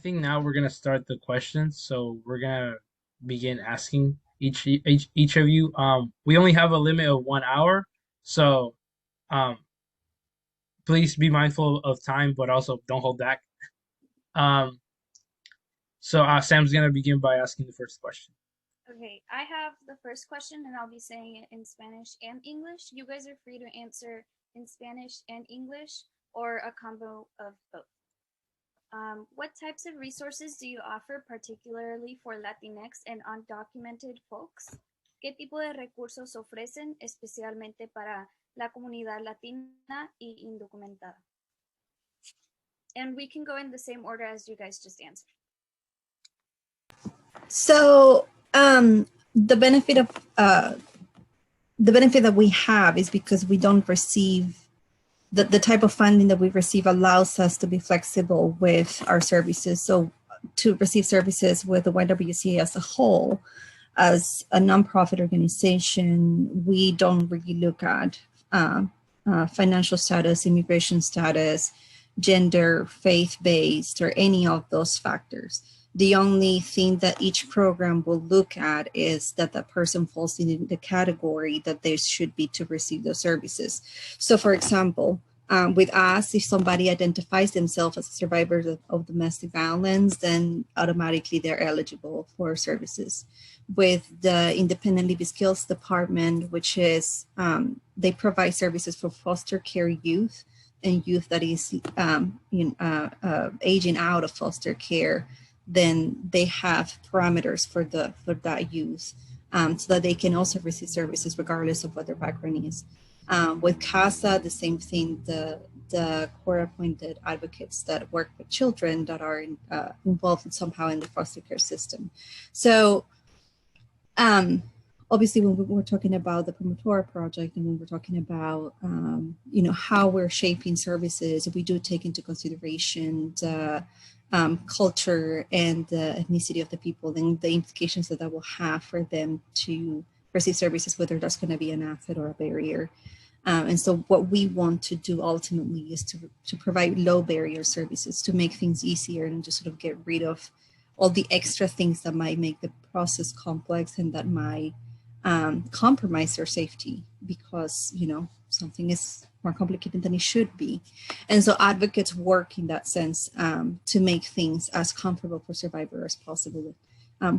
think now we're gonna start the questions. So we're gonna begin asking each of you. We only have a limit of 1 hour, so um, please be mindful of time, but also don't hold back. Um, so Sam's gonna begin by asking the first question. Okay, I have the first question and I'll be saying it in Spanish and English. You guys are free to answer in Spanish and English or a combo of both. What types of resources do you offer, particularly for Latinx and undocumented folks? ¿Qué tipo de recursos ofrecen especialmente para la comunidad latina y indocumentada? And we can go in the same order as you guys just answered. So the benefit that we have is because we don't receive the type of funding that we receive allows us to be flexible with our services. So to receive services with the YWCA as a whole, as a nonprofit organization, we don't really look at financial status, immigration status, gender, faith-based, or any of those factors. The only thing that each program will look at is that the person falls in the category that they should be to receive those services. So for example, with us, if somebody identifies themselves as a survivor of domestic violence, then automatically they're eligible for services. With the Independent Living Skills Department, which is, they provide services for foster care youth and youth that is aging out of foster care, then they have parameters for that youth, so that they can also receive services regardless of what their background is. With CASA, the same thing, the court-appointed advocates that work with children that are involved somehow in the foster care system. So obviously, when we're talking about the Promotora project and when we're talking about how we're shaping services, we do take into consideration the culture and the ethnicity of the people and the implications that will have for them to receive services, whether that's going to be an asset or a barrier. And so what we want to do ultimately is to provide low barrier services to make things easier and to sort of get rid of all the extra things that might make the process complex and that might compromise their safety because, something is more complicated than it should be. And so advocates work in that sense to make things as comfortable for survivors as possible.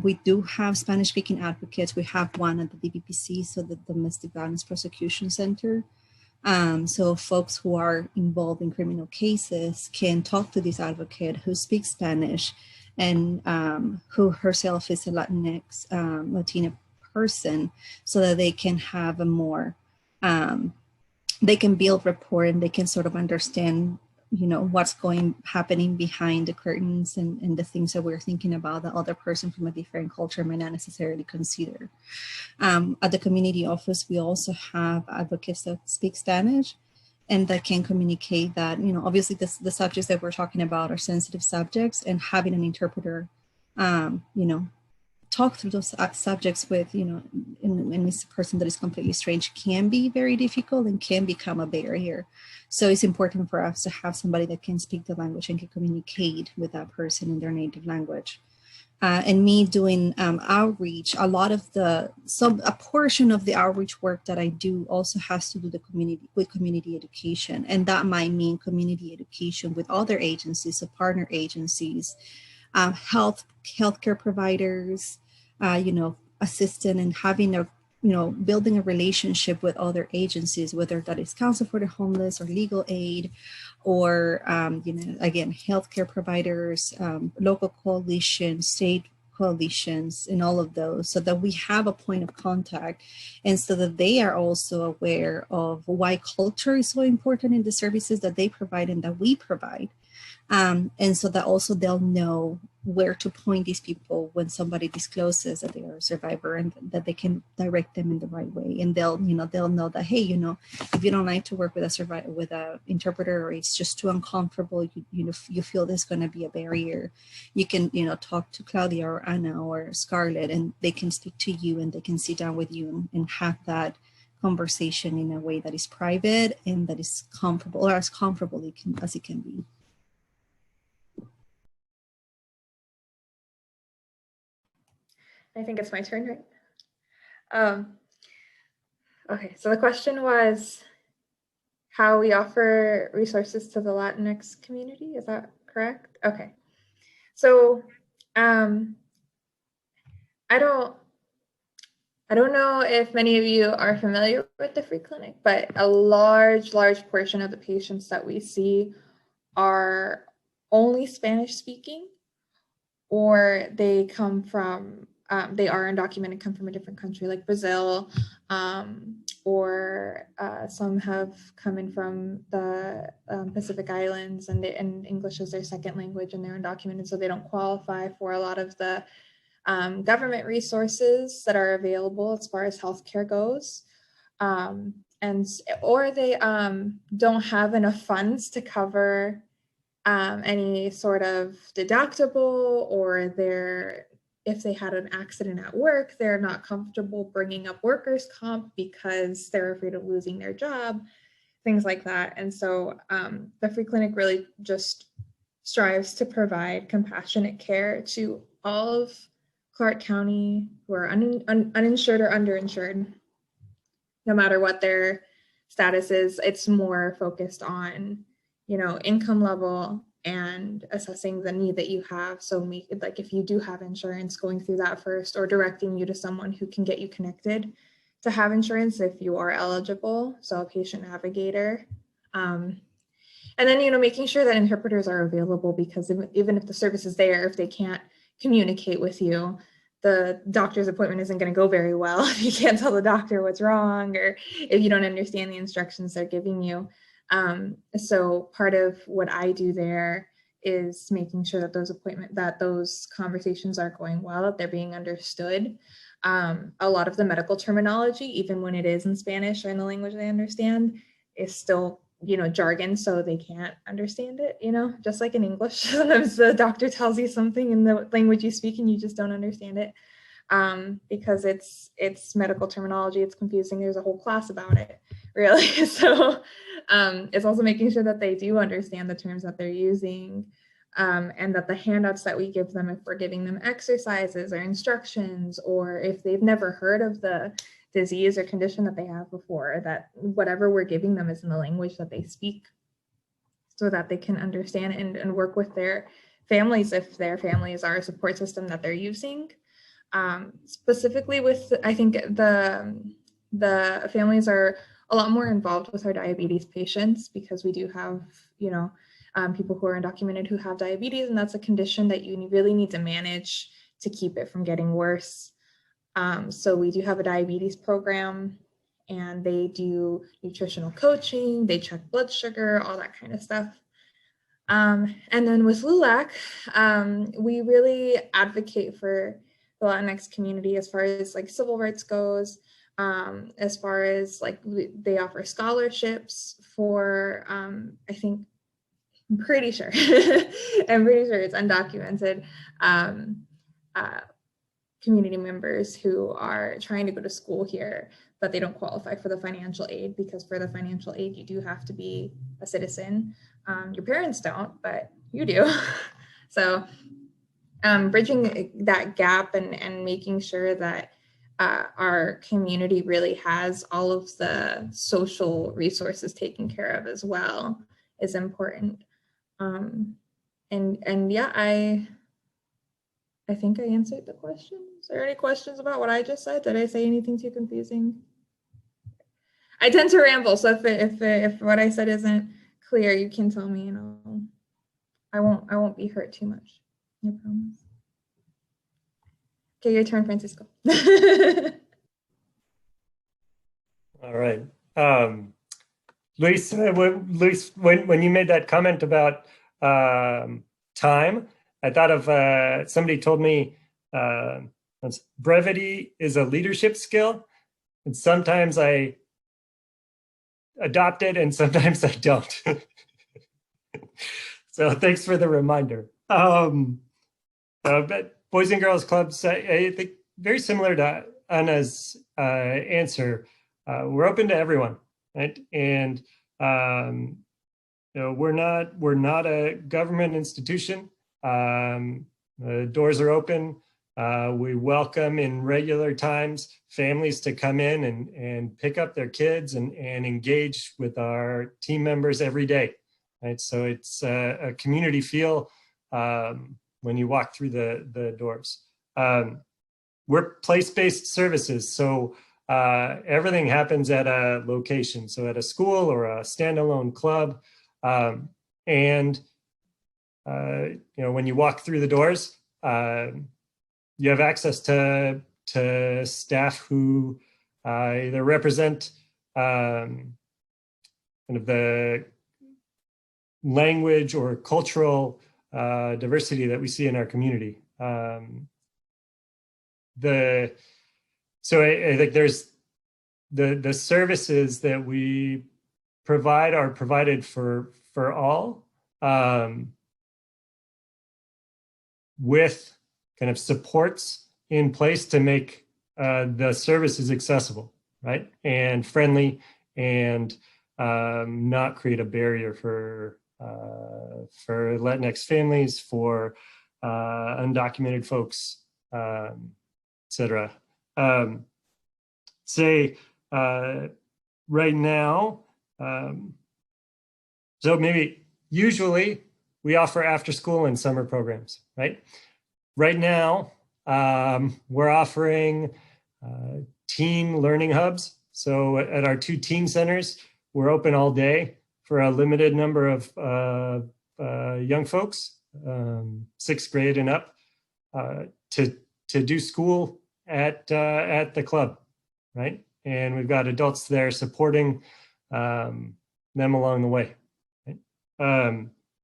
We do have Spanish-speaking advocates. We have one at the DVPC, so the Domestic Violence Prosecution Center. So folks who are involved in criminal cases can talk to this advocate who speaks Spanish and who herself is a Latinx, Latina person, so that they can have a more, they can build rapport and they can sort of understand what's happening behind the curtains and the things that we're thinking about the other person from a different culture may not necessarily consider. At the community office, we also have advocates that speak Spanish and that can communicate that, obviously the subjects that we're talking about are sensitive subjects, and having an interpreter, talk through those subjects with, in this person that is completely strange can be very difficult and can become a barrier. So it's important for us to have somebody that can speak the language and can communicate with that person in their native language. And me doing outreach, a portion of the outreach work that I do also has to do with community education. And that might mean community education with other agencies, so partner agencies, healthcare providers, assistant, and having building a relationship with other agencies, whether that is Council for the Homeless or legal aid, or again, healthcare providers, local coalitions, state coalitions, and all of those, so that we have a point of contact, and so that they are also aware of why culture is so important in the services that they provide and that we provide. And so that also they'll know where to point these people when somebody discloses that they are a survivor, and that they can direct them in the right way. And they'll know that, hey, if you don't like to work with a survivor, with an interpreter, or it's just too uncomfortable, you feel there's going to be a barrier, you can, talk to Claudia or Anna or Scarlett, and they can speak to you and they can sit down with you and have that conversation in a way that is private and that is comfortable, or as comfortable as it can be. I think it's my turn, right? Okay, so the question was how we offer resources to the Latinx community. Is that correct? Okay. So I don't know if many of you are familiar with the free clinic, but a large portion of the patients that we see are only Spanish speaking, or they come from, they are undocumented, come from a different country like Brazil, or some have come in from the Pacific Islands, and English is their second language, and they're undocumented, so they don't qualify for a lot of the government resources that are available as far as healthcare goes. Or they don't have enough funds to cover any sort of deductible, or if they had an accident at work, they're not comfortable bringing up workers' comp because they're afraid of losing their job, things like that. And so the free clinic really just strives to provide compassionate care to all of Clark County who are uninsured or underinsured, no matter what their status is. It's more focused on, income level and assessing the need that you have. So like if you do have insurance, going through that first, or directing you to someone who can get you connected to have insurance if you are eligible. So a patient navigator. And then, making sure that interpreters are available, because even if the service is there, if they can't communicate with you, the doctor's appointment isn't going to go very well if you can't tell the doctor what's wrong, or if you don't understand the instructions they're giving you. So part of what I do there is making sure that those conversations are going well, that they're being understood. A lot of the medical terminology, even when it is in Spanish or in the language they understand, is still jargon, so they can't understand it, just like in English. Sometimes the doctor tells you something in the language you speak and you just don't understand it, because it's medical terminology. It's confusing. There's a whole class about it, really. So it's also making sure that they do understand the terms that they're using, and that the handouts that we give them, if we're giving them exercises or instructions, or if they've never heard of the disease or condition that they have before, that whatever we're giving them is in the language that they speak, so that they can understand and work with their families if their families are a support system that they're using. Specifically with, I think the families are a lot more involved with our diabetes patients, because we do have, people who are undocumented who have diabetes, and that's a condition that you really need to manage to keep it from getting worse. So we do have a diabetes program, and they do nutritional coaching, they check blood sugar, all that kind of stuff. And then with LULAC, we really advocate for the Latinx community as far as like civil rights goes, as far as like they offer scholarships for, I'm pretty sure it's undocumented community members who are trying to go to school here, but they don't qualify for the financial aid, because for the financial aid, you do have to be a citizen. Your parents don't, but you do. So bridging that gap and making sure that our community really has all of the social resources taken care of as well is important. And yeah, I think I answered the question. Is there any questions about what I just said? Did I say anything too confusing? I tend to ramble, so if what I said isn't clear, you can tell me, and I won't be hurt too much. I promise. Okay, your turn, Francisco. All right, Luis. Luis, when you made that comment about time, I thought of somebody told me brevity is a leadership skill, and sometimes I adopt it and sometimes I don't. So thanks for the reminder. But Boys and Girls Clubs, I think very similar to Anna's answer. We're open to everyone, right? And we're not a government institution. The doors are open We welcome in regular times families to come in and pick up their kids and engage with our team members every day. Right? So it's a community feel when you walk through the doors. We're place-based services, so everything happens at a location, so at a school or a standalone club. And when you walk through the doors, you have access to staff who either represent kind of the language or cultural diversity that we see in our community. So I think there's the services that we provide are provided for all, with kind of supports in place to make the services accessible, right, and friendly, and not create a barrier for Latinx families, for undocumented folks, etc. Say right now, so maybe usually we offer after school and summer programs, right? Right now, we're offering teen learning hubs. So at our 2 teen centers, we're open all day for a limited number of young folks, 6th grade and up, to do school at the club, right? And we've got adults there supporting them along the way. Right?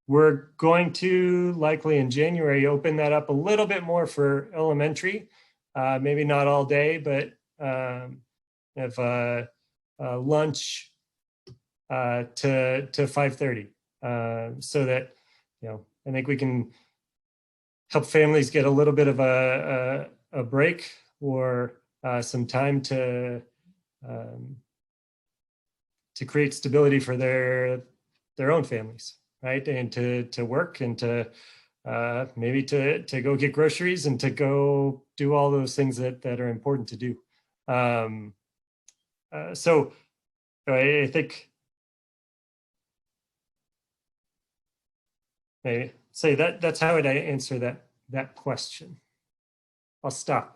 We're going to likely in January open that up a little bit more for elementary, maybe not all day, but have lunch to 5:30, so that I think we can help families get a little bit of a break or some time to create stability for their own families, right? And to work and to maybe to go get groceries and to go do all those things that are important to do. So I think maybe say that's how I'd answer that question. I'll stop.